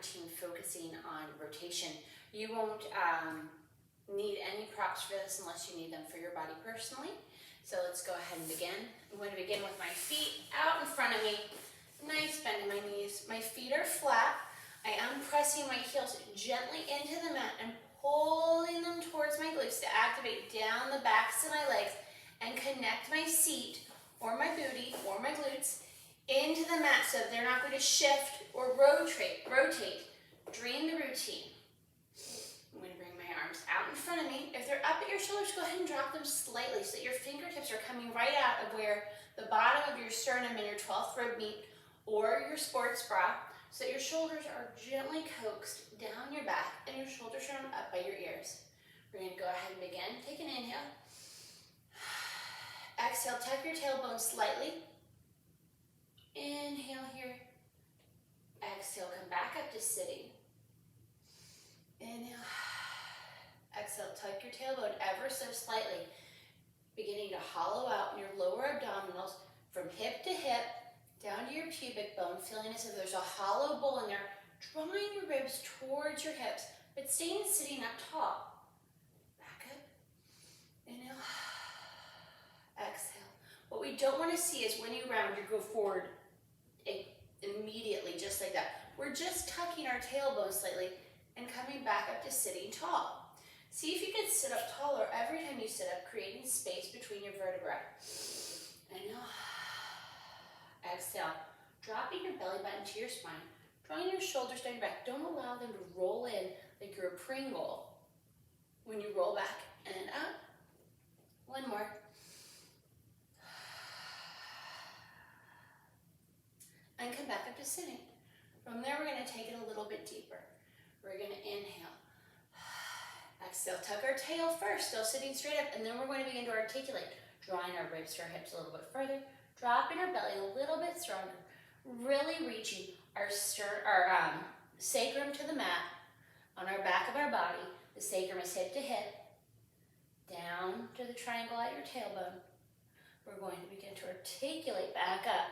routine focusing on rotation. You won't need any props for this unless you need them for your body personally. So let's go ahead and begin. I'm going to begin with my feet out in front of me. Nice bend in my knees. My feet are flat. I am pressing my heels gently into the mat and pulling them towards my glutes to activate down the backs of my legs and connect my seat or my booty or my glutes into the mat so they're not going to shift or rotate. Dream the routine. I'm going to bring my arms out in front of me. If they're up at your shoulders, go ahead and drop them slightly so that your fingertips are coming right out of where the bottom of your sternum and your 12th rib meet or your sports bra, so that your shoulders are gently coaxed down your back and your shoulders are up by your ears. We're going to go ahead and begin. Take an inhale. Exhale, tuck your tailbone slightly. Inhale here. Exhale, come back up to sitting. Inhale. Exhale, tuck your tailbone ever so slightly, beginning to hollow out your lower abdominals from hip to hip, down to your pubic bone, feeling as if there's a hollow bowl in there, drawing your ribs towards your hips, but staying sitting up tall. Back up. Inhale. Exhale. What we don't want to see is when you round, you go forward immediately, just like that. We're just tucking our tailbone slightly and coming back up to sitting tall. See if you can sit up taller every time you sit up, creating space between your vertebrae. Inhale. Exhale. Dropping your belly button to your spine, drawing your shoulders down your back. Don't allow them to roll in like you're a Pringle. When you roll back and up. One more. And come back up to sitting. From there, we're going to take it a little bit deeper. We're going to inhale. Exhale, tuck our tail first, still sitting straight up, and then we're going to begin to articulate, drawing our ribs to our hips a little bit further, dropping our belly a little bit stronger, really reaching our sacrum to the mat, on our back of our body. The sacrum is hip to hip, down to the triangle at your tailbone. We're going to begin to articulate back up,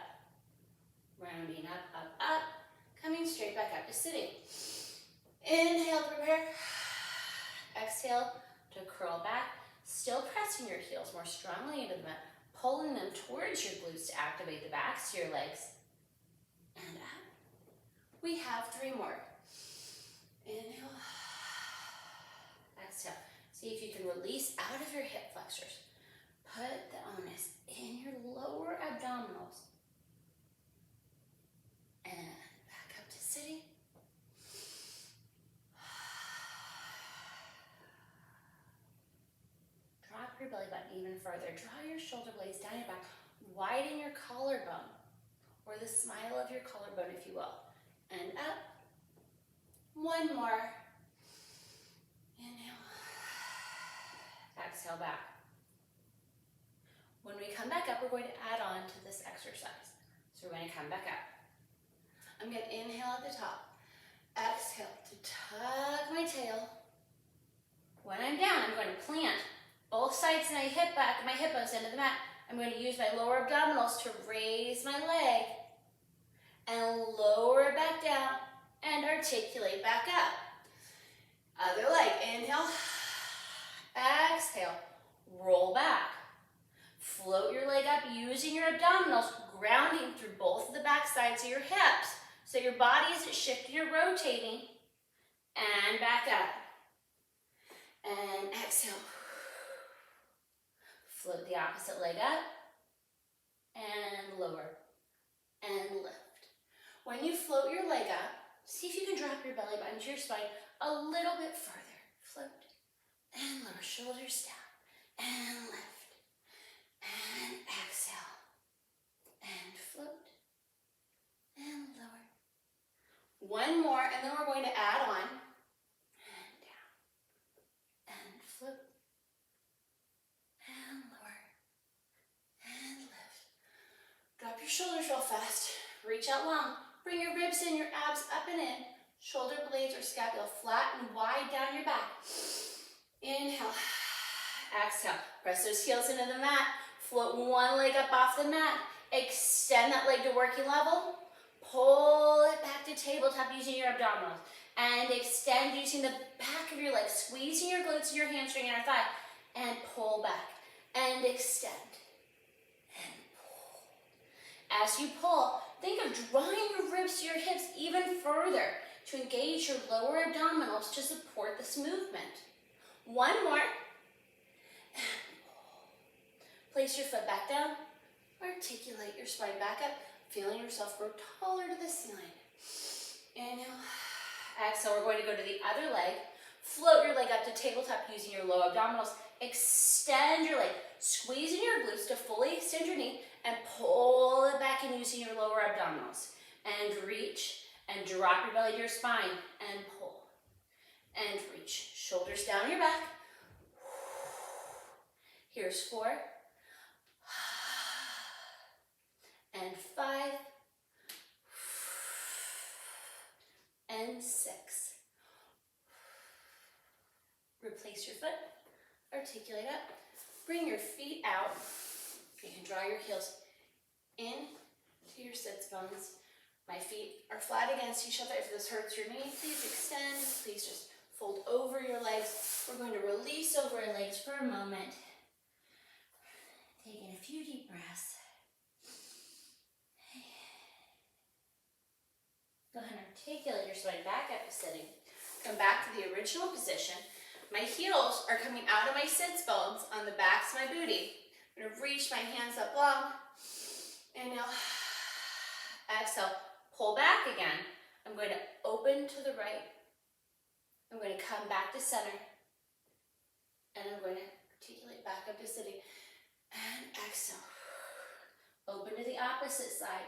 rounding up, up, up, coming straight back up to sitting. Inhale, prepare. Exhale to curl back, still pressing your heels more strongly into the mat, pulling them towards your glutes to activate the backs of your legs. And up. We have 3 more. Inhale. Exhale. See if you can release out of your hip flexors. Put the onus in your lower abdominals. And back up to sitting. Drop your belly button even further. Draw your shoulder blades down your back. Widen your collarbone, or the smile of your collarbone, if you will. And up. One more. Inhale. Exhale back. When we come back up, we're going to add on to this exercise. So we're going to come back up. I'm going to inhale at the top. Exhale to tuck my tail. When I'm down, I'm going to plant both sides of my hip bones into the mat. I'm going to use my lower abdominals to raise my leg and lower it back down and articulate back up. Other leg, inhale, exhale, roll back. Float your leg up using your abdominals, grounding through both of the back sides of your hips. So your body isn't shifting or rotating. And back up. And exhale. Float the opposite leg up. And lower. And lift. When you float your leg up, see if you can drop your belly button to your spine a little bit further. Float. And lower. Shoulders down. And lift. And exhale. And float. And lower. One more, and then we're going to add on. And down. And float. And lower. And lift. Drop your shoulders real fast. Reach out long. Bring your ribs in, your abs up and in. Shoulder blades or scapula flat and wide down your back. Inhale. Exhale. Press those heels into the mat. Float one leg up off the mat. Extend that leg to working level. Pull it back to tabletop using your abdominals. And extend using the back of your leg, squeezing your glutes and your hamstring and your thigh. And pull back. And extend. And pull. As you pull, think of drawing your ribs to your hips even further to engage your lower abdominals to support this movement. One more. And pull. Place your foot back down. Articulate your spine back up, feeling yourself grow taller to the ceiling. Inhale. Exhale, we're going to go to the other leg. Float your leg up to tabletop using your low abdominals. Extend your leg, squeezing your glutes to fully extend your knee and pull it back in using your lower abdominals. And reach and drop your belly to your spine and pull. And reach. Shoulders down your back. Here's 4. And 5. And 6. Replace your foot. Articulate up. Bring your feet out. You can draw your heels in to your sits bones. My feet are flat against each other. If this hurts your knee, please extend. Please just fold over your legs. We're going to release over our legs for a moment. Taking a few deep breaths. Go ahead and articulate your spine back up to sitting. Come back to the original position. My heels are coming out of my sits bones on the backs of my booty. I'm going to reach my hands up long. Inhale. Exhale. Pull back again. I'm going to open to the right. I'm going to come back to center. And I'm going to articulate back up to sitting. And exhale. Open to the opposite side.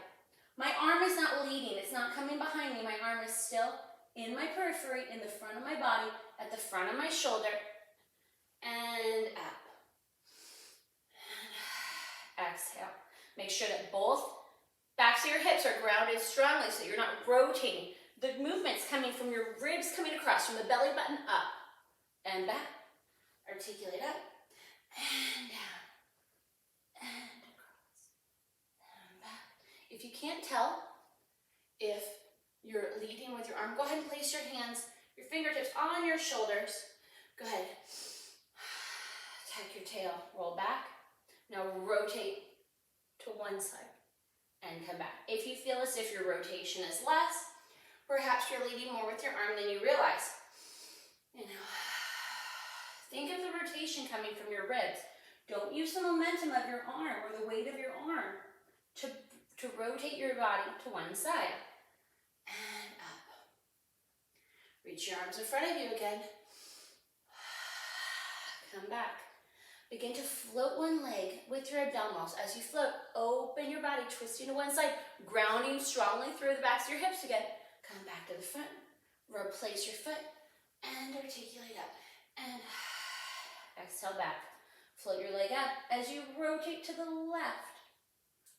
My arm is not leading. It's not coming behind me. My arm is still in my periphery, in the front of my body, at the front of my shoulder. And up. And exhale. Make sure that both backs of your hips are grounded strongly so you're not rotating. The movement's coming from your ribs coming across, from the belly button up and back. Articulate up and down and across and back. If you can't tell if you're leading with your arm, go ahead and place your hands, your fingertips on your shoulders. Go ahead. Tuck your tail, roll back. Now rotate to one side and come back. If you feel as if your rotation is less, perhaps you're leading more with your arm than you realize. You know, think of the rotation coming from your ribs. Don't use the momentum of your arm or the weight of your arm to rotate your body to one side. And up. Reach your arms in front of you again. Come back. Begin to float one leg with your abdominals. As you float, open your body, twisting to one side, grounding strongly through the backs of your hips again. Come back to the front. Replace your foot and articulate up. And exhale back. Float your leg up as you rotate to the left.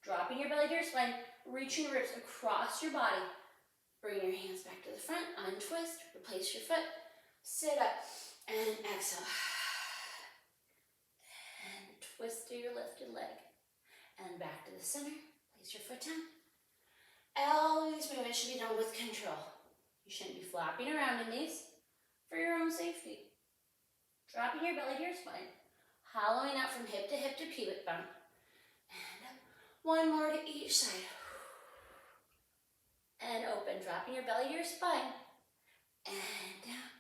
Dropping your belly to your spine, reaching your ribs across your body. Bring your hands back to the front, untwist, replace your foot, sit up, and exhale. And twist to your lifted leg. And back to the center, place your foot down. All these movements should be done with control. You shouldn't be flopping around in these for your own safety. Dropping your belly to your spine, hollowing out from hip to pubic bone. And up. One more to each side. And open, dropping your belly to your spine. And down.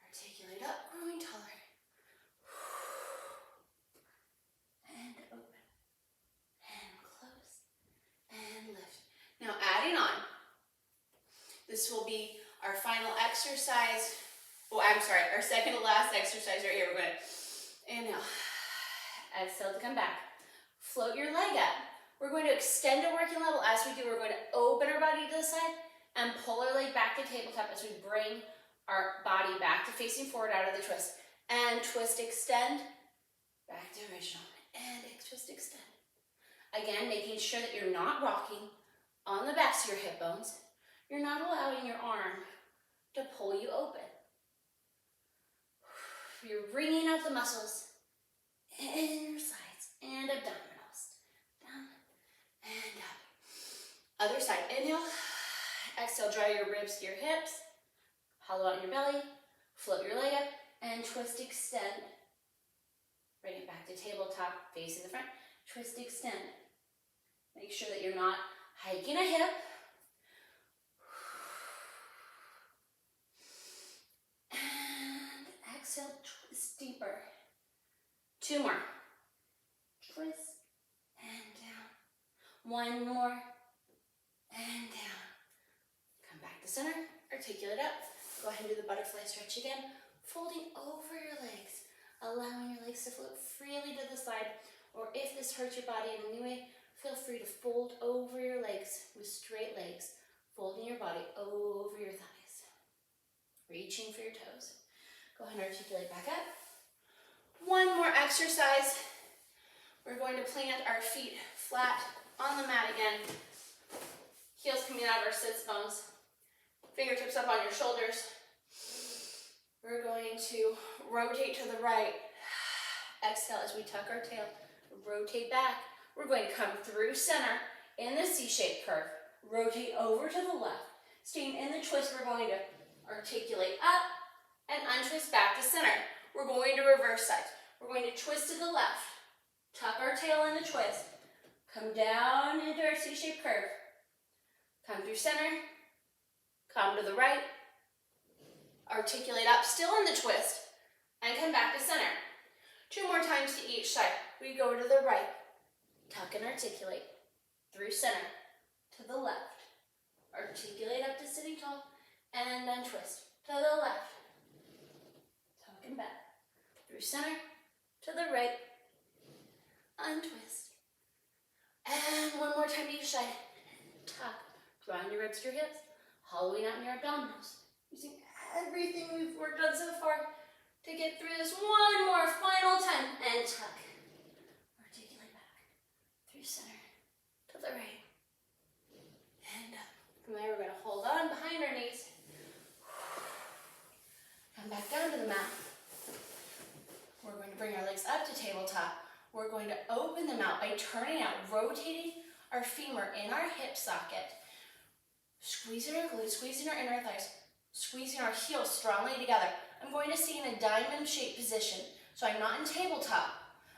Articulate up, growing taller. And open. And close. And lift. Now adding on. This will be our final exercise. Oh, I'm sorry, our second to last exercise right here. We're going to inhale. Exhale to come back. Float your leg up. We're going to extend a working level. As we do, we're going to open our body to the side and pull our leg back to tabletop as we bring our body back to facing forward out of the twist. And twist, extend, back to original. And twist, extend. Again, making sure that you're not rocking on the backs of your hip bones. You're not allowing your arm to pull you open. You're wringing out the muscles in your sides and abdominals. Down and up. Other side. Inhale Exhale, draw your ribs to your hips. Hollow out your belly. Float your leg up and twist, extend. Bring it back to tabletop, facing the front. Twist, extend. Make sure that you're not hiking a hip. And exhale, twist deeper. 2 more. Twist and down. 1 more and down. Come back to center, articulate up. Go ahead and do the butterfly stretch again. Folding over your legs, allowing your legs to float freely to the side. Or if this hurts your body in any way, feel free to fold over your legs with straight legs, folding your body over your thighs. Reaching for your toes. Go ahead and articulate back up. 1 more exercise. We're going to plant our feet flat on the mat again. Heels coming out of our sits bones. Fingertips up on your shoulders. We're going to rotate to the right. Exhale as we tuck our tail. Rotate back. We're going to come through center in the C-shaped curve. Rotate over to the left. Staying in the twist, we're going to articulate up and untwist back to center. We're going to reverse sides. We're going to twist to the left. Tuck our tail in the twist. Come down into our C-shaped curve. Come through center. Come to the right. Articulate up, still in the twist. And come back to center. 2 more times to each side. We go to the right. Tuck and articulate. Through center. To the left. Articulate up to sitting tall. And untwist. To the left. Tuck and back. Through center. To the right. Untwist. And 1 more time to each side. Tuck. Drawing your ribs to your hips. Hollowing out in your abdominals. Using everything we've worked on so far to get through this 1 more final time. And tuck. Articulate back. Through center. To the right. And up. From there we're going to hold on behind our knees. Come back down to the mat. We're going to bring our legs up to tabletop. We're going to open them out by turning out, rotating our femur in our hip socket. Squeezing our glutes, squeezing our inner thighs, squeezing our heels strongly together. I'm going to stay in a diamond-shaped position. So I'm not in tabletop.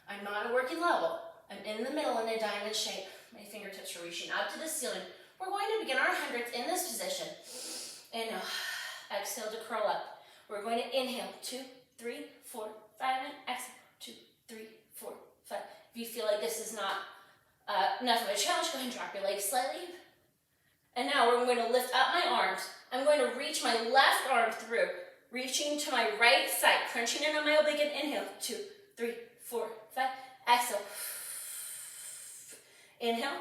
I'm not at a working level. I'm in the middle in a diamond shape. My fingertips are reaching out to the ceiling. We're going to begin our hundreds in this position. Inhale. Exhale to curl up. We're going to inhale. 2, 3, 4, 5, and exhale. 2, 3, 4, 5. If you feel like this is not enough of a challenge, go ahead and drop your legs slightly. And now we're going to lift up my arms. I'm going to reach my left arm through, reaching to my right side, crunching in on my oblique and inhale. 2, 3, 4, 5. Exhale. Inhale.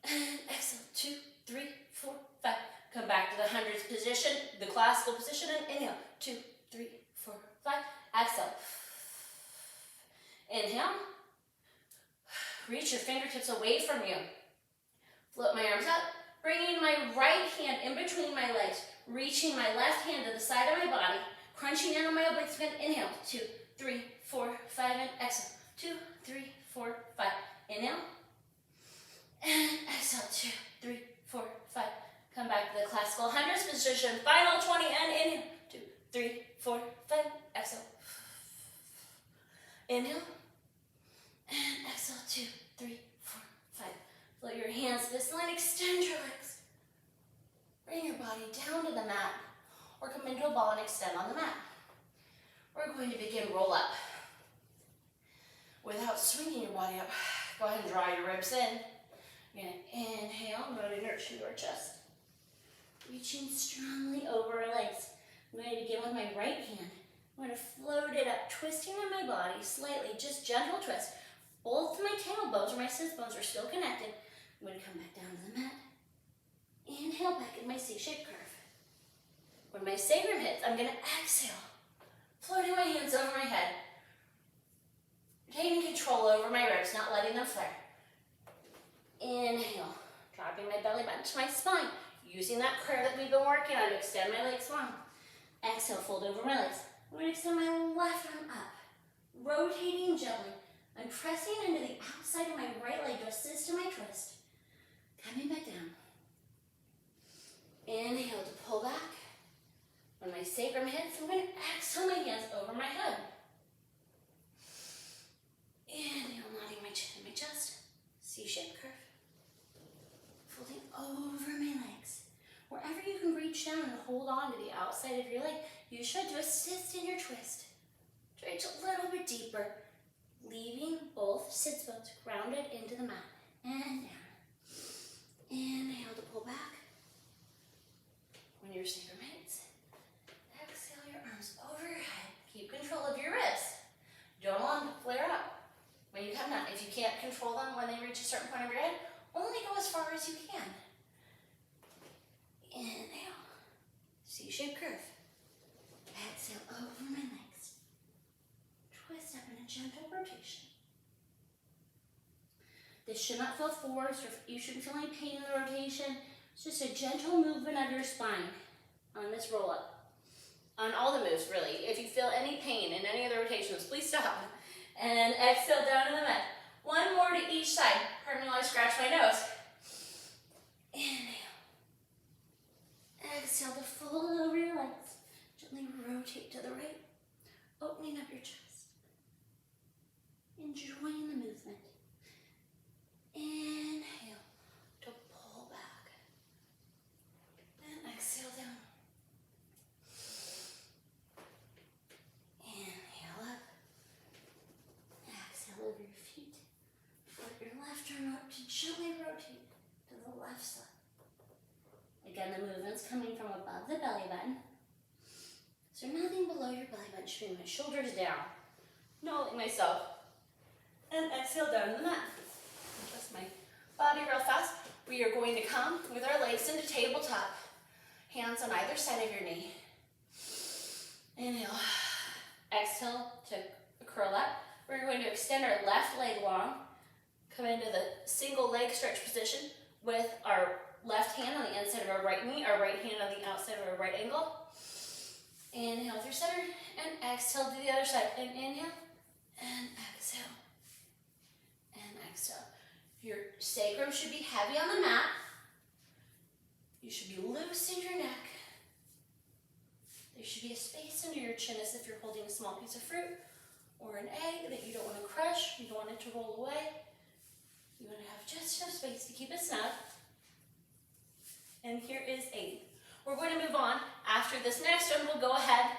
And exhale. 2, 3, 4, 5. Come back to the hundreds position, the classical position, and inhale. 2, 3, 4, 5. Exhale. Inhale. Reach your fingertips away from you. Float my arms up. Bringing my right hand in between my legs, reaching my left hand to the side of my body, crunching in on my obliques again. Inhale. 2, 3, 4, 5, and exhale. 2, 3, 4, 5. Inhale. And exhale. 2, 3, 4, 5. Come back to the classical hundreds position. Final 20 and inhale. 2, 3, 4, 5. Exhale. Inhale. And exhale. 2, 3, 4, 5. Float your hands to this line, extend your legs. Bring your body down to the mat, or come into a ball and extend on the mat. We're going to begin roll up. Without swinging your body up, go ahead and draw your ribs in. You're going to inhale, motor nurture your chest. Reaching strongly over our legs. I'm going to begin with my right hand. I'm going to float it up, twisting on my body slightly, just gentle twist. Both my tailbones or my sits bones are still connected. I'm going to come back down to the mat. Inhale back in my C-shaped curve. When my sacrum hits, I'm going to exhale. Floating my hands over my head. Taking control over my ribs, not letting them flare. Inhale. Dropping my belly button to my spine. Using that curve that we've been working on to extend my legs long. Exhale, fold over my legs. I'm going to extend my left arm up. Rotating gently. I'm pressing into the outside of my right leg to assist in my twist. Coming back down. reach down and hold on to the outside of your leg. You should to assist in your twist. Reach a little bit deeper, leaving both sits bones grounded into the mat. And down. Inhale to pull back. When you're safe remains. Exhale your arms over your head. Keep control of your wrists. Don't allow them to flare up when you come down. If you can't control them when they reach a certain point of your head, only go as far as you can. Inhale. C-shaped curve. Exhale, over my legs. Twist up in a gentle rotation. This should not feel forced, or you shouldn't feel any pain in the rotation. It's just a gentle movement of your spine on this roll up. On all the moves, really. If you feel any pain in any of the rotations, please stop. And exhale down to the mat. One more to each side. Pardon me while I scratch my nose. Inhale. Exhale to fold over your legs. Gently rotate to the right, opening up your chest. Enjoying the movement. Inhale to pull back. And exhale down. Inhale up. Exhale over your feet. Flip your left arm up to gently rotate to the left side. Again, the movement's coming from above the belly button. So nothing below your belly button. Should be my shoulders down. Knowing myself. And exhale down to the mat. Adjust my body real fast. We are going to come with our legs into tabletop. Hands on either side of your knee. Inhale. Exhale to curl up. We're going to extend our left leg long. Come into the single leg stretch position with our left hand on the inside of our right knee, our right hand on the outside of our right ankle. Inhale through center and exhale to the other side. And inhale and exhale. And exhale. Your sacrum should be heavy on the mat. You should be loose in your neck. There should be a space under your chin as if you're holding a small piece of fruit or an egg that you don't want to crush. You don't want it to roll away. You want to have just enough space to keep it snug. And here is 8. We're going to move on. After this next one, we'll go ahead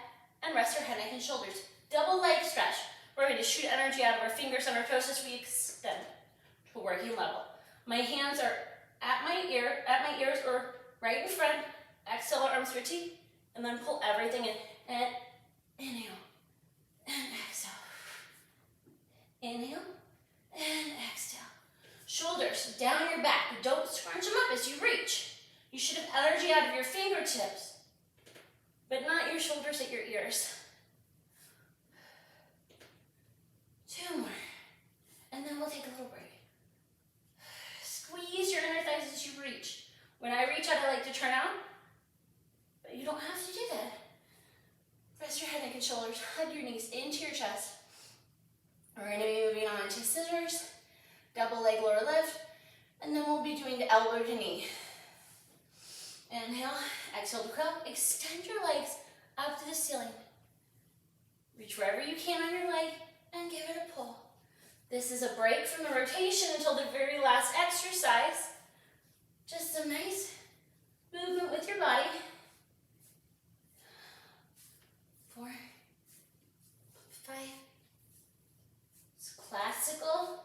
and rest our head, neck, and shoulders. Double leg stretch. We're going to shoot energy out of our fingers on our toes as we extend to a working level. My hands are at my ears or right in front. Exhale, arms to your teeth, and then pull everything in. And inhale, and exhale. Inhale, and exhale. Shoulders down your back. Don't scrunch them up as you reach. You should have energy out of your fingertips, but not your shoulders at your ears. 2 more, and then we'll take a little break. Squeeze your inner thighs as you reach. When I reach out, I like to turn out, but you don't have to do that. Rest your head, neck, and shoulders. Hug your knees into your chest. We're going to be moving on to scissors, double leg lower lift, and then we'll be doing the elbow to knee. Inhale, exhale to curl. Extend your legs up to the ceiling. Reach wherever you can on your leg and give it a pull. This is a break from the rotation until the very last exercise. Just a nice movement with your body. 4, 5. It's classical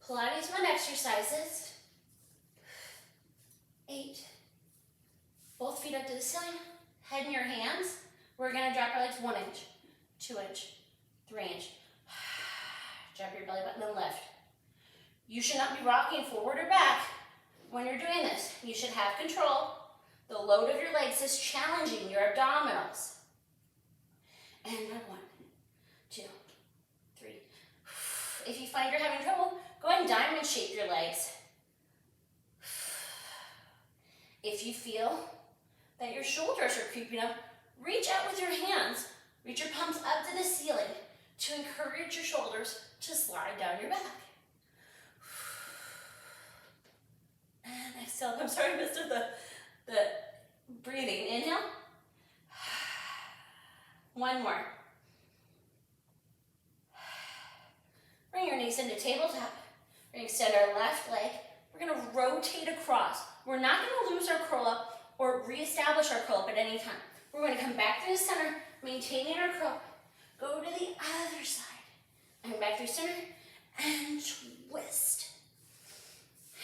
Pilates 1 exercises. 8. Both feet up to the ceiling, head in your hands. We're going to drop our legs 1 inch, 2 inch, 3 inch. Drop your belly button and lift. You should not be rocking forward or back when you're doing this. You should have control. The load of your legs is challenging your abdominals. And 1, 2, 3. If you find you're having trouble, go ahead and diamond shape your legs. If you feel that your shoulders are creeping up, reach out with your hands. Reach your palms up to the ceiling to encourage your shoulders to slide down your back. And exhale. I'm sorry I missed the breathing. Inhale. 1 more. Bring your knees into tabletop. We're going to extend our left leg. We're going to rotate across. We're not going to lose our curl up. or reestablish our curl up at any time. We're going to come back through the center, maintaining our curl. Go to the other side. And back through center, and twist.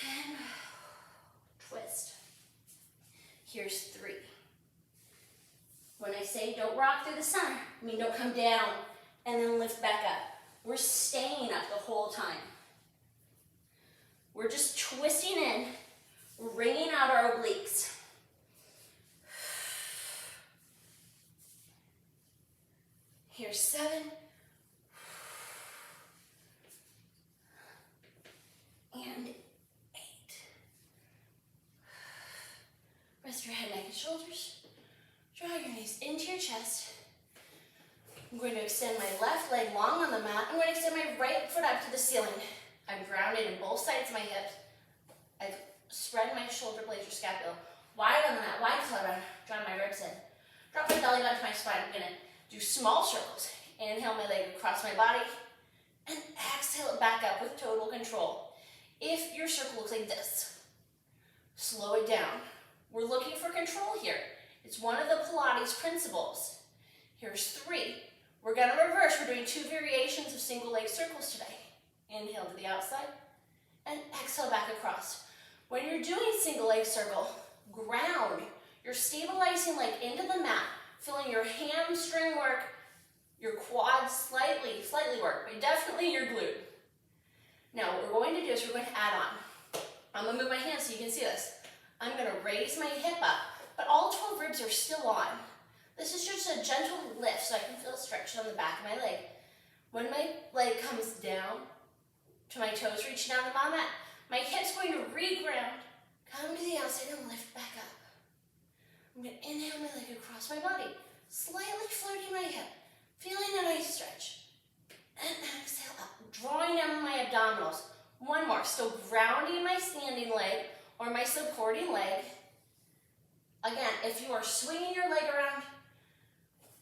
And twist. Here's 3. When I say don't rock through the center, I mean don't come down and then lift back up. We're staying up the whole time. We're just twisting in, wringing out our obliques. Here's 7. And 8. Rest your head, neck, and shoulders. Draw your knees into your chest. I'm going to extend my left leg long on the mat. I'm going to extend my right foot up to the ceiling. I'm grounded in both sides of my hips. I've spread my shoulder blades or scapula wide on the mat, wide collarbone, drawing my ribs in. Drop my belly down to my spine. I'm going to do small circles. Inhale my leg across my body, and exhale it back up with total control. If your circle looks like this, slow it down. We're looking for control here. It's one of the Pilates principles. Here's 3. We're going to reverse. We're doing 2 variations of single leg circles today. Inhale to the outside, and exhale back across. When you're doing single leg circle, ground. You're stabilizing leg into the mat, feeling your hamstring work, your quads slightly work, but definitely your glute. Now what we're going to do is we're going to add on. I'm going to move my hands so you can see this. I'm going to raise my hip up, but all 12 ribs are still on. This is just a gentle lift so I can feel a stretch on the back of my leg. When my leg comes down to my toes, reaching down the bottom mat, my hip's going to reground, come to the outside and lift back up. I'm going to inhale my leg across my body, slightly floating my hip, feeling a nice stretch. And exhale up, drawing down my abdominals. One more, still grounding my standing leg or my supporting leg. Again, if you are swinging your leg around,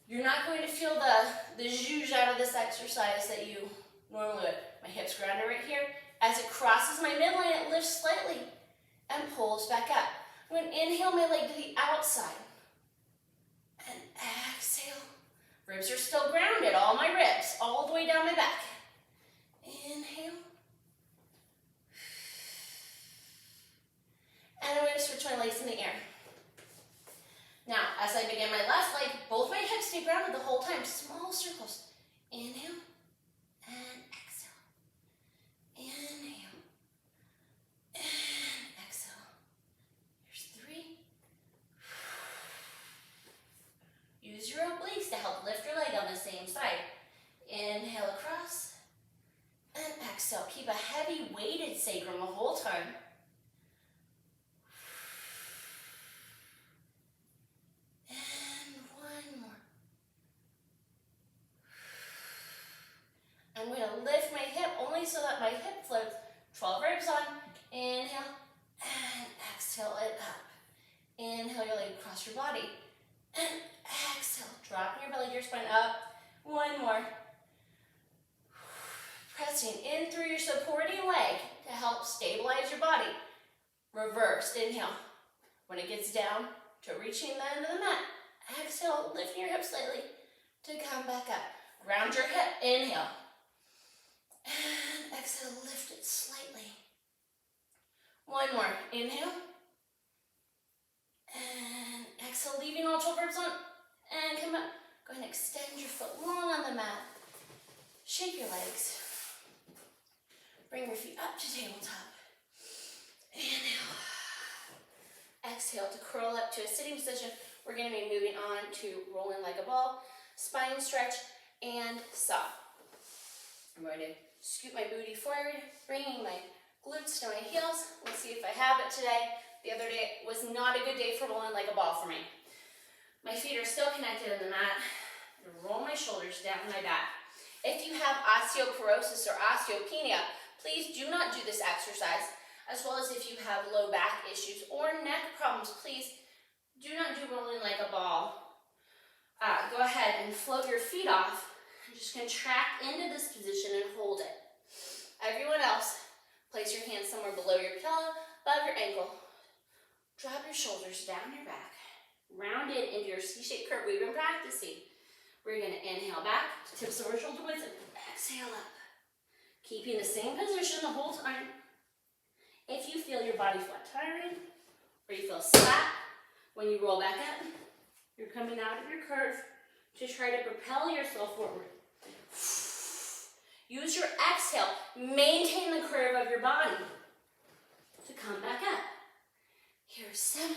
you're not going to feel the zhuzh out of this exercise that you normally would. My hips grounded right here. As it crosses my midline, it lifts slightly and pulls back up. I'm going to inhale my leg to the outside. And exhale. Ribs are still grounded, all my ribs, all the way down my back. Inhale. And I'm going to switch my legs in the air. Now, as I begin my left leg, both my hips stay grounded the whole time. Small circles. Inhale and exhale. Inhale and exhale. Here's 3. Use your obliques to help lift your leg on the same side. Inhale across and exhale. Keep a heavy weighted sacrum the whole time. I'm going to lift my hip only so that my hip floats. 12 ribs on. Inhale and exhale it up. Inhale your leg across your body. And exhale. Dropping your belly to your spine up. One more. Pressing in through your supporting leg to help stabilize your body. Reversed. Inhale. When it gets down to reaching the end of the mat, exhale, lifting your hip slightly to come back up. Ground your hip. Inhale. And exhale, lift it slightly. One more. Inhale. And exhale, leaving all 12 ribs on. And come up. Go ahead and extend your foot long on the mat. Shake your legs. Bring your feet up to tabletop. Inhale. Exhale to curl up to a sitting position. We're going to be moving on to rolling like a ball, spine stretch, and saw. I'm going to scoot my booty forward, bringing my glutes to my heels. Let's see if I have it today. The other day was not a good day for rolling like a ball for me. My feet are still connected in the mat. I'm going to roll my shoulders down my back. If you have osteoporosis or osteopenia, please do not do this exercise, as well as if you have low back issues or neck problems, please do not do rolling like a ball. Go ahead and float your feet off. Just contract into this position and hold it. Everyone else, place your hands somewhere below your pillow, above your ankle. Drop your shoulders down your back. Round it into your C-shaped curve we've been practicing. We're going to inhale back, tips over shoulder blades, and exhale up. Keeping the same position the whole time. If you feel your body flat tiring, or you feel slack, when you roll back up, you're coming out of your curve to try to propel yourself forward. Use your exhale, maintain the curve of your body to come back up. Here's 7.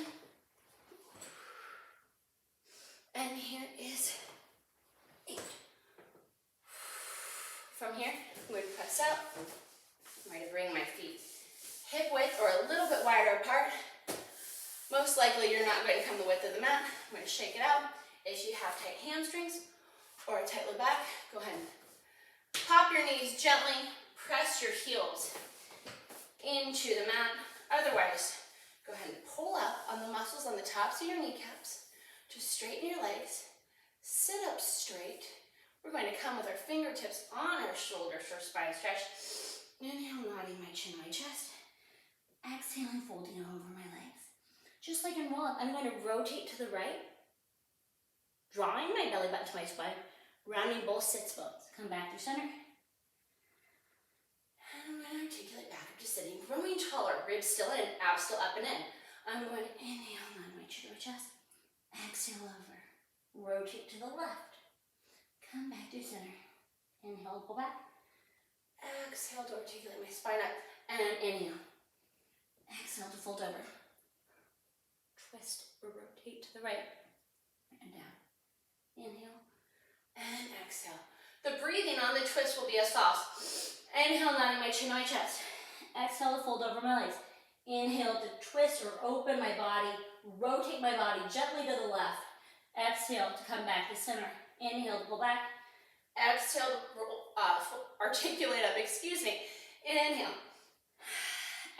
And here is 8. From here, I'm going to press out. I'm going to bring my feet hip width or a little bit wider apart. Most likely you're not going to come the width of the mat. I'm going to shake it out. If you have tight hamstrings or a tight low back, go ahead and pop your knees gently. Press your heels into the mat. Otherwise, go ahead and pull up on the muscles on the tops of your kneecaps to straighten your legs. Sit up straight. We're going to come with our fingertips on our shoulders for a spine stretch. Inhale, nodding my chin, my chest. Exhaling, folding over my legs. Just like in roll-up, I'm going to rotate to the right, drawing my belly button to my spine, rounding both sits bones. Come back to center. And I'm going to articulate back up to sitting, growing taller, ribs still in, abs still up and in. I'm going to inhale, nod my chin to my chest. Exhale over. Rotate to the left. Come back to center. Inhale, pull back. Exhale to articulate my spine up. And inhale. Exhale to fold over. Twist or rotate to the right. And down. Inhale. And exhale. The breathing on the twist will be as follows. Inhale, nodding my chin to my chest. Exhale to fold over my legs. Inhale to twist or open my body. Rotate my body gently to the left. Exhale to come back to center. Inhale to pull back. Exhale to articulate up, excuse me. Inhale.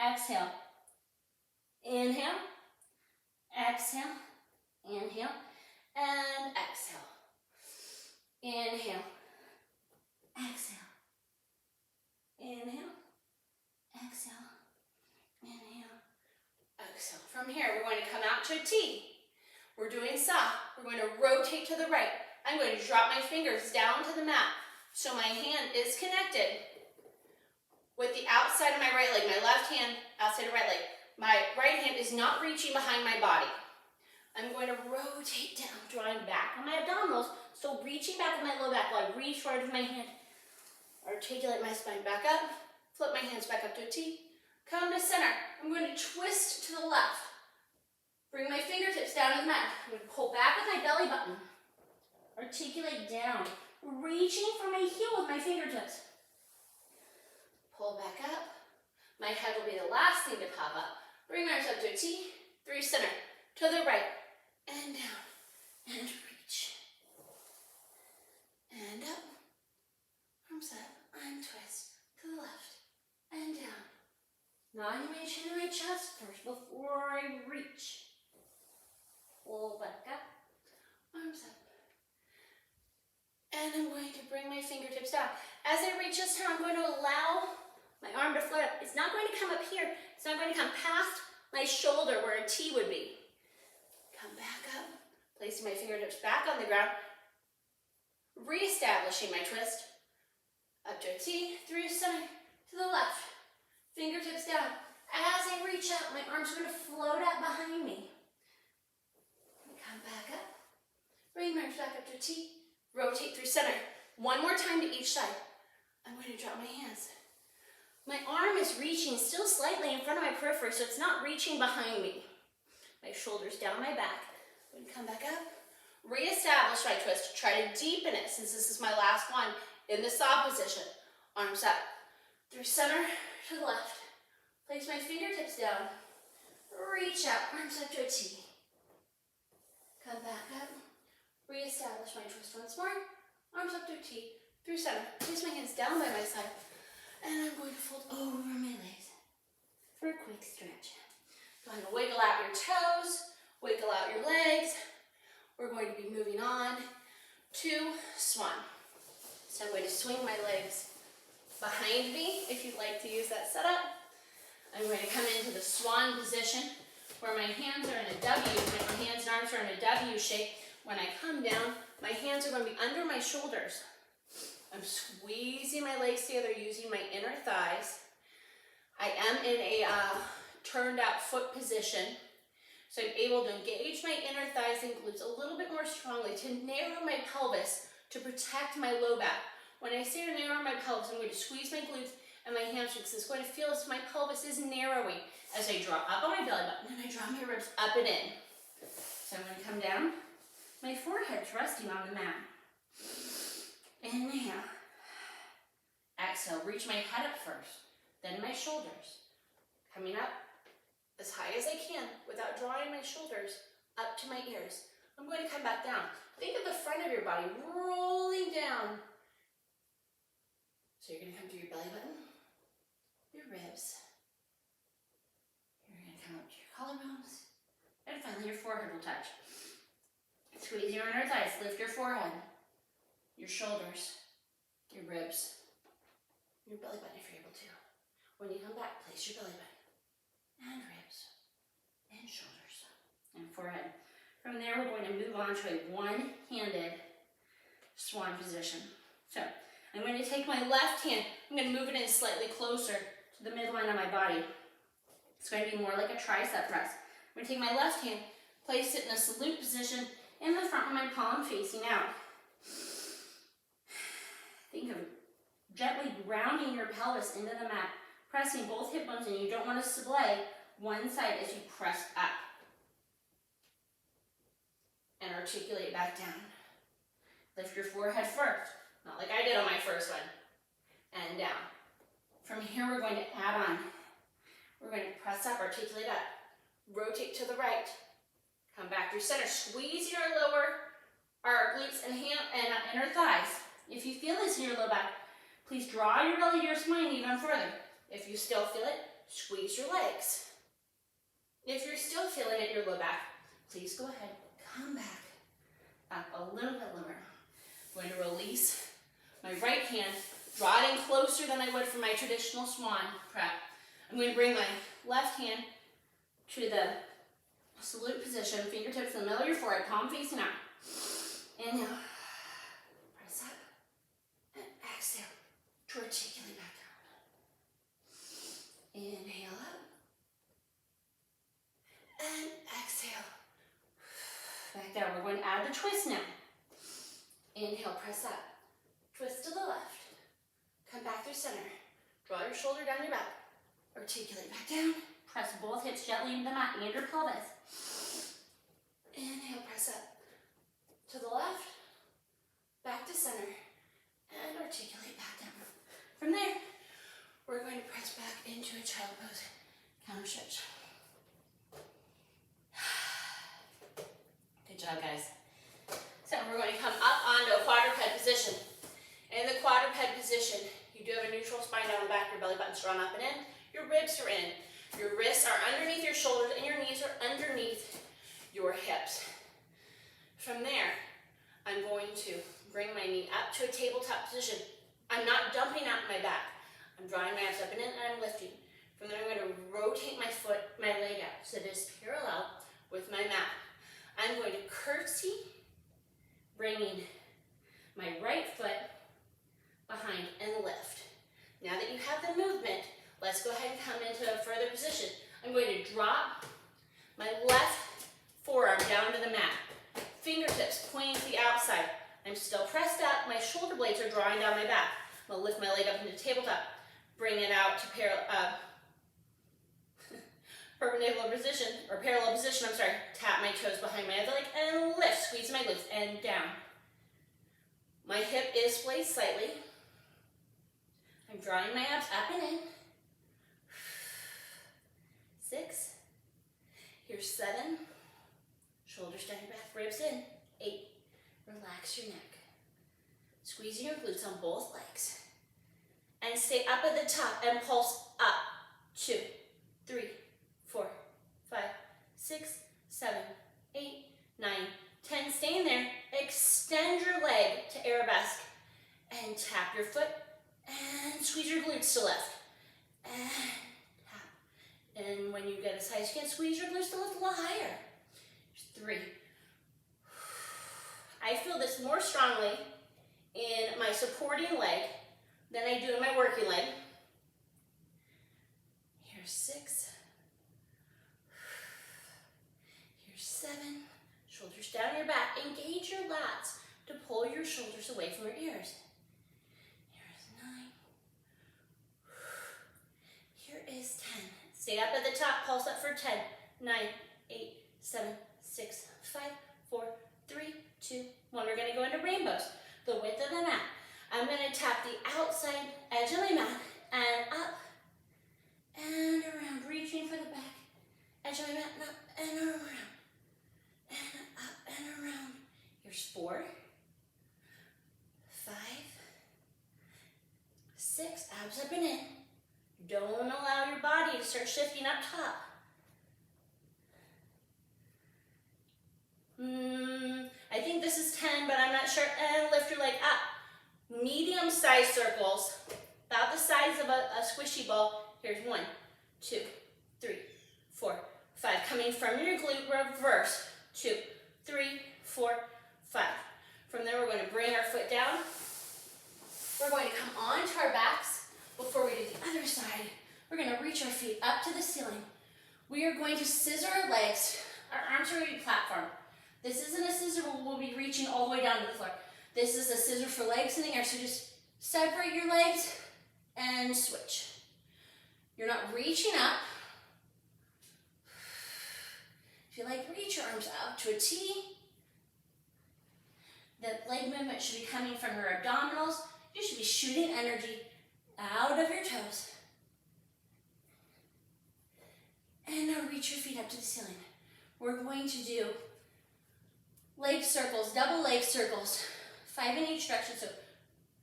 Exhale. Inhale. Exhale. Inhale. And exhale. Inhale. Exhale. Inhale. Exhale. Inhale. Exhale. From here, we're going to come out to a T. We're doing soft. We're going to rotate to the right. I'm going to drop my fingers down to the mat so my hand is connected with the outside of my right leg. My left hand outside of right leg. My right hand is not reaching behind my body. I'm going to rotate down, drawing back on my abdominals. So reaching back on my low back while I reach forward with my hand. Articulate my spine back up. Flip my hands back up to a T. Come to center. I'm going to twist to the left. Bring my fingertips down to the mat. I'm going to pull back with my belly button. Articulate down. Reaching for my heel with my fingertips. Pull back up. My head will be the last thing to pop up. Bring my arms up to a T. 3 center. To the right. And down. And reach. And up. Arms up. Untwist. To the left. And down. Nodding my chin to my chest first before I reach. Pull back up. Arms up. And I'm going to bring my fingertips down. As I reach this time, I'm going to allow my arm to float up. It's not going to come up here. It's not going to come past my shoulder where a T would be. Come back up. Placing my fingertips back on the ground. Reestablishing my twist. Up to a T, through center, to the left. Fingertips down. As I reach up, my arms are going to float out behind me. Come back up. Bring my arms back up to a T. Rotate through center. One more time to each side. I'm going to drop my hands. My arm is reaching still slightly in front of my periphery, so it's not reaching behind me. My shoulders down my back. I'm going to come back up. Reestablish my twist. Try to deepen it since this is my last one in the saw position. Arms up. Through center to the left. Place my fingertips down. Reach out. Arms up to a T. Come back up. Reestablish my twist once more. Arms up to a T. Through center. Place my hands down by my side. And I'm going to fold over my legs for a quick stretch. Go ahead and wiggle out your toes. Wiggle out your legs. We're going to be moving on to Swan. So I'm going to swing my legs behind me if you'd like to use that setup. I'm going to come into the Swan position. where my hands are in a W, my hands and arms are in a W shape. When I come down, my hands are going to be under my shoulders. I'm squeezing my legs together using my inner thighs. I am in a turned out foot position. So I'm able to engage my inner thighs and glutes a little bit more strongly to narrow my pelvis to protect my low back. When I say to narrow my pelvis, I'm going to squeeze my glutes and my hamstrings. It's going to feel as my pelvis is narrowing as I draw up on my belly button and I draw my ribs up and in. So I'm going to come down. My forehead's resting on the mat. Inhale. Exhale. Reach my head up first, then my shoulders. Coming up as high as I can without drawing my shoulders up to my ears. I'm going to come back down. Think of the front of your body rolling down. So you're going to come to your belly button, your ribs. You're going to come up to your collarbones. And finally your forehead will touch. Squeeze your inner thighs. Lift your forehead, your shoulders, your ribs, your belly button if you're able to. When you come back, place your belly button and ribs and shoulders and forehead. From there, we're going to move on to a one-handed swan position. So I'm going to take my left hand, I'm going to move it in slightly closer to the midline of my body. It's going to be more like a tricep press. I'm going to take my left hand, place it in a salute position in the front with my palm facing out. Think of gently grounding your pelvis into the mat, pressing both hip bones in. You don't want to splay one side as you press up. And articulate back down. Lift your forehead first, not like I did on my first one. And down. From here, we're going to add on. We're going to press up, articulate up. Rotate to the right. Come back through center. Squeeze your our glutes and inner thighs. If you feel this in your low back, please draw your belly to your spine even further. If you still feel it, squeeze your legs. If you're still feeling it in your low back, please go ahead, come back up a little bit lower. I'm going to release my right hand, draw it in closer than I would for my traditional swan prep. I'm going to bring my left hand to the salute position, fingertips in the middle of your forehead, palm facing out. Inhale, press up, and exhale to articulate back down. Inhale up, and exhale. Back down. We're going to add the twist now. Inhale, press up, twist to the left, come back through center, draw your shoulder down your back, articulate back down, press both hips gently into the mat and your pelvis. Inhale, press up. To the left, back to center, and articulate back down. From there, we're going to press back into a child pose, counter stretch. Good job, guys. So we're going to come up onto a quadruped position. In the quadruped position, you do have a neutral spine down the back, your belly button's drawn up and in, your ribs are in, your wrists are underneath your shoulders, and your knees are underneath your hips. From there, I'm going to bring my knee up to a tabletop position. I'm not dumping out my back. I'm drawing my abs up and in, and I'm lifting. From there, I'm going to rotate my leg out so it is parallel with my mat. I'm going to curtsy, bringing my right foot behind and lift. Now that you have the movement, let's go ahead and come into a further position. I'm going to drop my left forearm down to the mat. Fingertips pointing to the outside. I'm still pressed up. My shoulder blades are drawing down my back. I'm going to lift my leg up into tabletop. Bring it out to perpendicular position, or parallel position, I'm sorry. Tap my toes behind my other leg and lift. Squeeze my glutes and down. My hip is splayed slightly. I'm drawing my abs up and in. 6. Here's 7. Shoulders down your back, ribs in. 8. Relax your neck. Squeezing your glutes on both legs. And stay up at the top and pulse up. 2, 3, 4, 5, 6, 7, 8, 9, 10. Stay in there. Extend your leg to arabesque. And tap your foot. And squeeze your glutes to lift. And tap. And when you get as high as you can, squeeze your glutes to lift a little higher. 3. I feel this more strongly in my supporting leg than I do in my working leg. Here's 6. Here's 7. Shoulders down your back. Engage your lats to pull your shoulders away from your ears. Here's 9. Here is 10. Stay up at the top, pulse up for 10. 9, 8, 7, 6, 5, 4, 3, 2, 1. We're going to go into rainbows. The width of the mat. I'm going to tap the outside edge of my mat and up and around, reaching for the back edge of my mat, and up and around, and up and around. Here's 4, 5, 6, abs up and in. Don't allow your body to start shifting up top. I think this is 10, but I'm not sure. And lift your leg up. Medium-sized circles, about the size of a squishy ball. Here's 1, 2, 3, 4, 5. Coming from your glute, reverse. 2, 3, 4, 5. From there, we're going to bring our foot down. We're going to come onto our backs. Before we do the other side, we're going to reach our feet up to the ceiling. We are going to scissor our legs. Our arms are going to be platform. This isn't a scissor where we'll be reaching all the way down to the floor. This is a scissor for legs in the air. So just separate your legs and switch. You're not reaching up. If you like, reach your arms out to a T. The leg movement should be coming from your abdominals. You should be shooting energy out of your toes. And now reach your feet up to the ceiling. We're going to do leg circles, double leg circles, 5 in each direction. So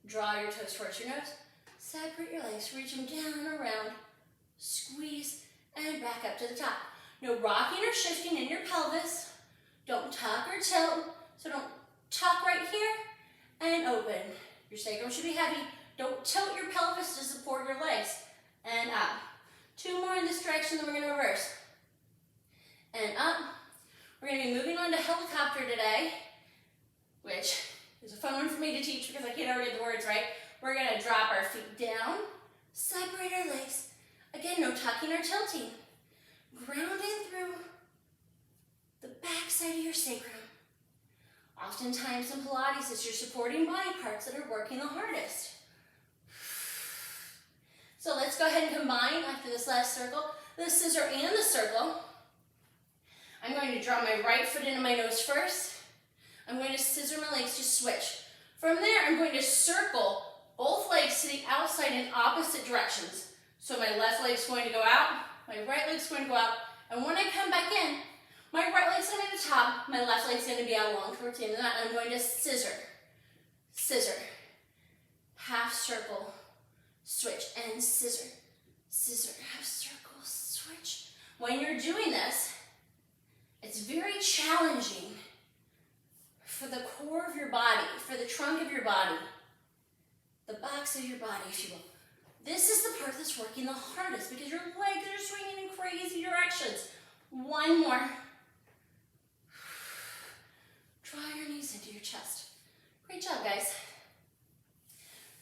draw your toes towards your nose, separate your legs, reach them down, around, squeeze, and back up to the top. No rocking or shifting in your pelvis. Don't tuck or tilt. So don't tuck right here and open. Your sacrum should be heavy. Don't tilt your pelvis to support your legs. And up. 2 more in this direction, then we're going to reverse. And up. We're going to be moving on to helicopter today, which is a fun one for me to teach because I can't ever get the words right. We're going to drop our feet down, separate our legs. Again, no tucking or tilting. Grounding through the back side of your sacrum. Oftentimes in Pilates, it's your supporting body parts that are working the hardest. So let's go ahead and combine after this last circle, the scissor and the circle. I'm going to draw my right foot into my nose first. I'm going to scissor my legs to switch. From there, I'm going to circle both legs to the outside in opposite directions. So my left leg's going to go out, my right leg's going to go out, and when I come back in, my right leg's going to be at the top, my left leg's going to be out long towards the end of that, and I'm going to scissor, scissor, half circle, switch, and scissor, scissor, half circle, switch. When you're doing this, it's very challenging for the core of your body, for the trunk of your body, the box of your body, if you will. This is the part that's working the hardest because your legs are swinging in crazy directions. 1 more. Draw your knees into your chest. Great job, guys.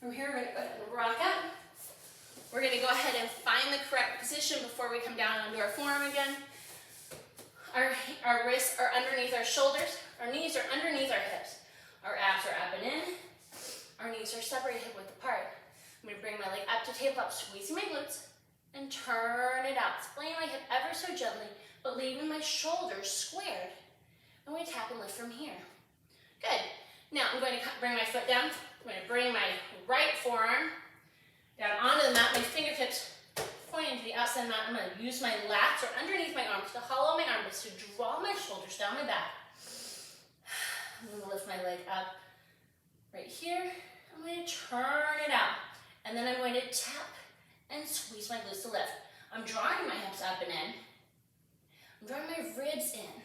From here, we're going to go ahead and rock up. We're going to go ahead and find the correct position before we come down onto our forearm again. Our wrists are underneath our shoulders. Our knees are underneath our hips. Our abs are up and in. Our knees are separated hip width apart. I'm going to bring my leg up to tabletop, squeezing my glutes, and turn it out. Splaying my hip ever so gently, but leaving my shoulders squared. I'm going to tap and lift from here. Good. Now I'm going to bring my foot down. I'm going to bring my right forearm down onto the mat, my fingertips pointing to the outside of the mat. I'm going to use my lats or underneath my arms to hollow my armpits to draw my shoulders down my back. I'm going to lift my leg up right here. I'm going to turn it out. And then I'm going to tap and squeeze my glutes to lift. I'm drawing my hips up and in. I'm drawing my ribs in.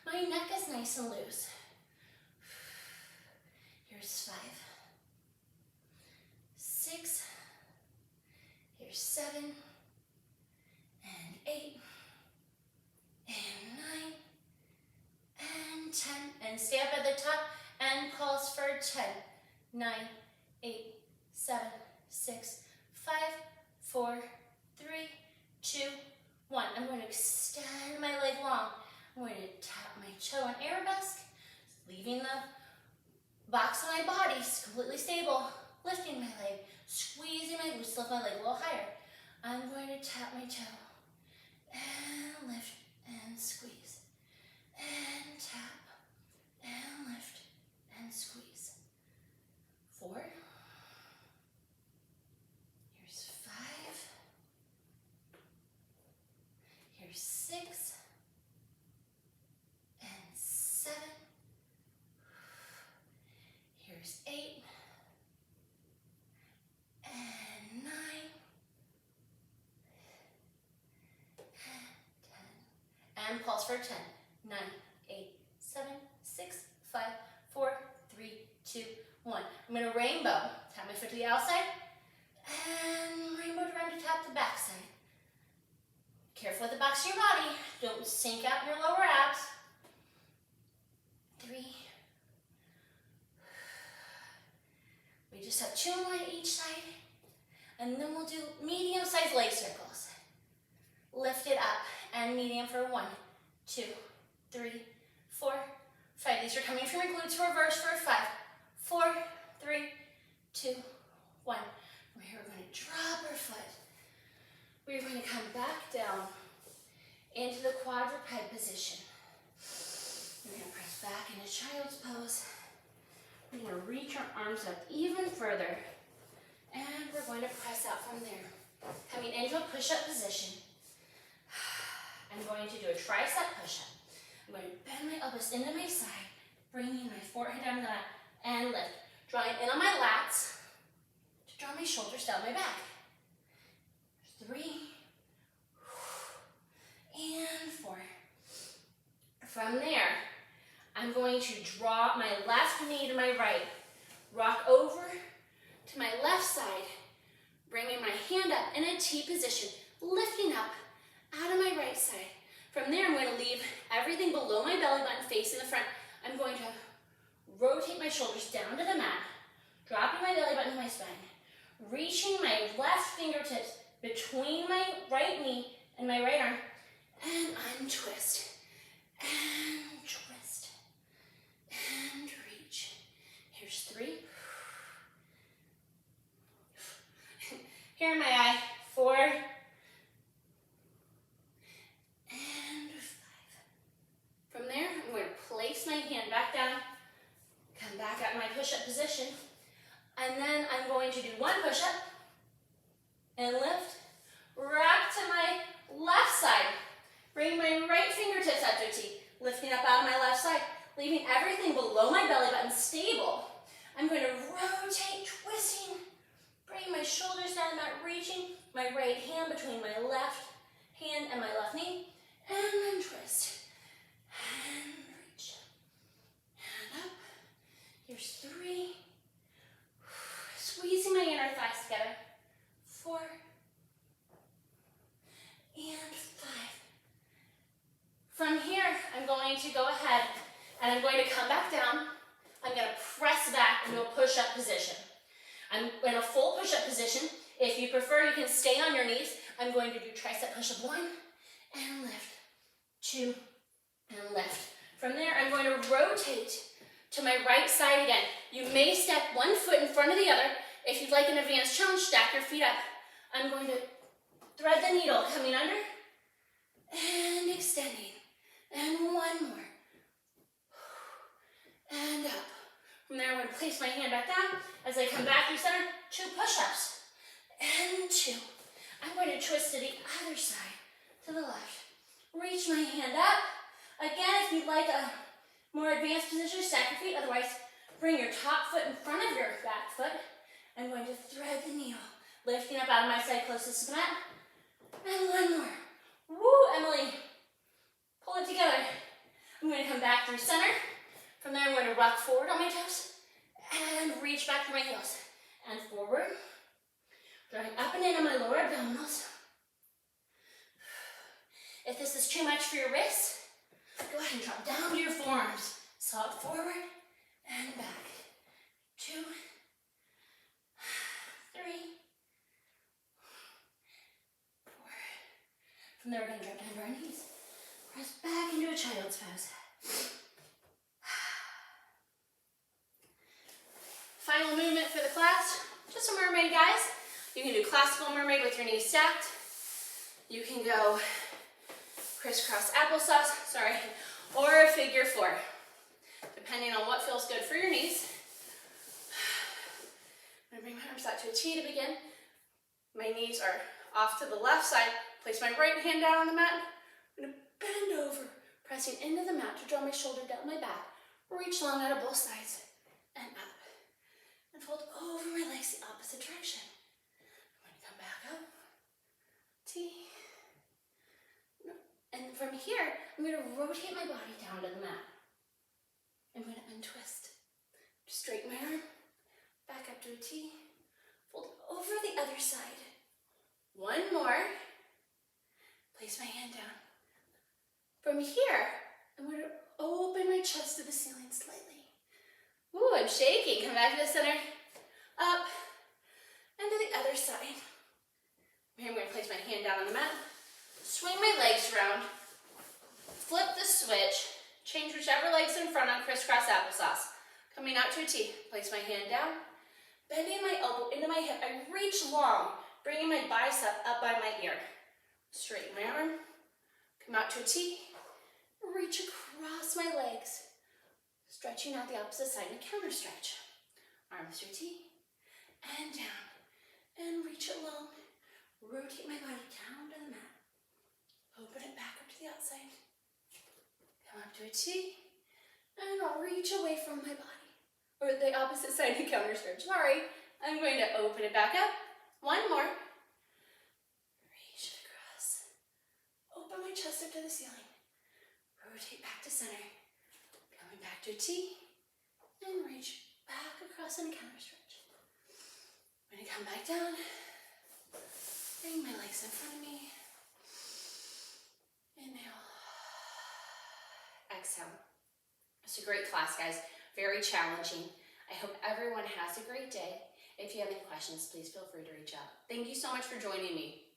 My neck is nice and loose. Here's 5. 6. Here's 7. And 8, and 9, and 10. And stay up at the top and pulse for 10, 9, 8, 7, 6, 5, 4, 3, 2, 1. I'm going to extend my leg long. I'm going to tap my toe in arabesque, leaving the box of my body completely stable, lifting my leg, squeezing my glutes, lift my leg a little higher. I'm going to tap my toe and lift and squeeze and tap and lift and squeeze. 4. Here's 5. Here's 6 and 7. Here's 8 and 9 and 10. And pulse for 10. 9, 8, 7, 6, 5, 4, 3, 2, 1. I'm going to rainbow. Tap my foot to the outside and rainbow around to tap the back side. Careful with the backs of your body. Don't sink out your lower abs. 3. We just have 2 more each side. And then we'll do medium-sized leg circles. Lift it up and medium for 1, 2, 3, 4, 5. These are coming from your glutes. Reverse for 5, 4, 3, 2, 1. From here, we're going to drop our foot. We're going to come back down into the quadruped position. We're going to press back into child's pose. We're going to reach our arms up even further. And we're going to press out from there. Coming into a push-up position. I'm going to do a tricep push-up. I'm going to bend my elbows into my side, bringing my forehead down to the mat, and lift. Drawing in on my lats to draw my shoulders down my back. 3, and 4. From there, I'm going to draw my left knee to my right, rock over to my left side, bringing my hand up in a T position, lifting up out of my right side. From there, I'm going to leave everything below my belly button facing the front. I'm going to rotate my shoulders down to the mat, dropping my belly button to my spine, reaching my left fingertips between my right knee and my right arm, and untwist, and twist, and reach. Here's 3. Here in my eye, 4, and 5. From there, I'm going to place my hand back down, come back at my push-up position, and then I'm going to do 1 push-up, and lift, rock to my left side, bring my right fingertips up to a T, lifting up out of my left side, leaving everything below my belly button stable. I'm going to rotate, twisting, bring my shoulders down, not reaching my right hand between my left hand and my left knee, and then twist, and reach, and up. Here's 3, squeezing my inner thighs together, 4, and 5. From here, I'm going to go ahead and I'm going to come back down. I'm going to press back into a push-up position. I'm in a full push-up position. If you prefer, you can stay on your knees. I'm going to do tricep push-up 1 and lift, 2 and lift. From there, I'm going to rotate to my right side again. You may step 1 foot in front of the other. If you'd like an advanced challenge, stack your feet up. I'm going to thread the needle, coming under and extending. And 1 more. And up. From there, I'm going to place my hand back down. As I come back through center, 2 push-ups. And 2. I'm going to twist to the other side, to the left. Reach my hand up. Again, if you'd like a more advanced position, stack your feet. Otherwise, bring your top foot in front of your back foot. I'm going to thread the needle, lifting up out of my side closest to the mat. And 1 more. Woo, Emily. Pull it together. I'm going to come back through center. From there, I'm going to rock forward on my toes and reach back through my heels and forward. Drawing up and in on my lower abdominals. If this is too much for your wrists, go ahead and drop down to your forearms. Slide forward and back. 2, 3, 4. From there, we're going to drop down to our knees. Press back into a child's pose. Final movement for the class, just a mermaid, guys. You can do classical mermaid with your knees stacked. You can go crisscross applesauce, or a figure 4, depending on what feels good for your knees. I'm going to bring my arms out to a T to begin. My knees are off to the left side. Place my right hand down on the mat. I'm going to bend over, pressing into the mat to draw my shoulder down my back. Reach long out of both sides and up. And fold over my legs the opposite direction. I'm going to come back up. T. And from here, I'm going to rotate my body down to the mat. I'm going to untwist. Straighten my arm. Back up to a T. Fold over the other side. One more. Place my hand down. From here, I'm going to open my chest to the ceiling slightly. Ooh, I'm shaking. Come back to the center. Up. And to the other side. Here, I'm going to place my hand down on the mat. Swing my legs around. Flip the switch. Change whichever leg's in front on crisscross applesauce. Coming out to a T. Place my hand down. Bending my elbow into my hip. I reach long, bringing my bicep up by my ear. Straighten my arm. Come out to a T. Reach across my legs. Stretching out the opposite side in a counter stretch. Arms to a T. And down. And reach it long. Rotate my body down to the mat. Open it back up to the outside. Come up to a T. And I'll reach away from my body. Or the opposite side in a counter stretch. Sorry. I'm going to open it back up. One more. Reach it across. Open my chest up to the ceiling. Rotate back to center. Coming back to a T. And reach back across in a counter stretch. I'm going to come back down. Bring my legs in front of me. Inhale. Exhale. It's a great class, guys. Very challenging. I hope everyone has a great day. If you have any questions, please feel free to reach out. Thank you so much for joining me.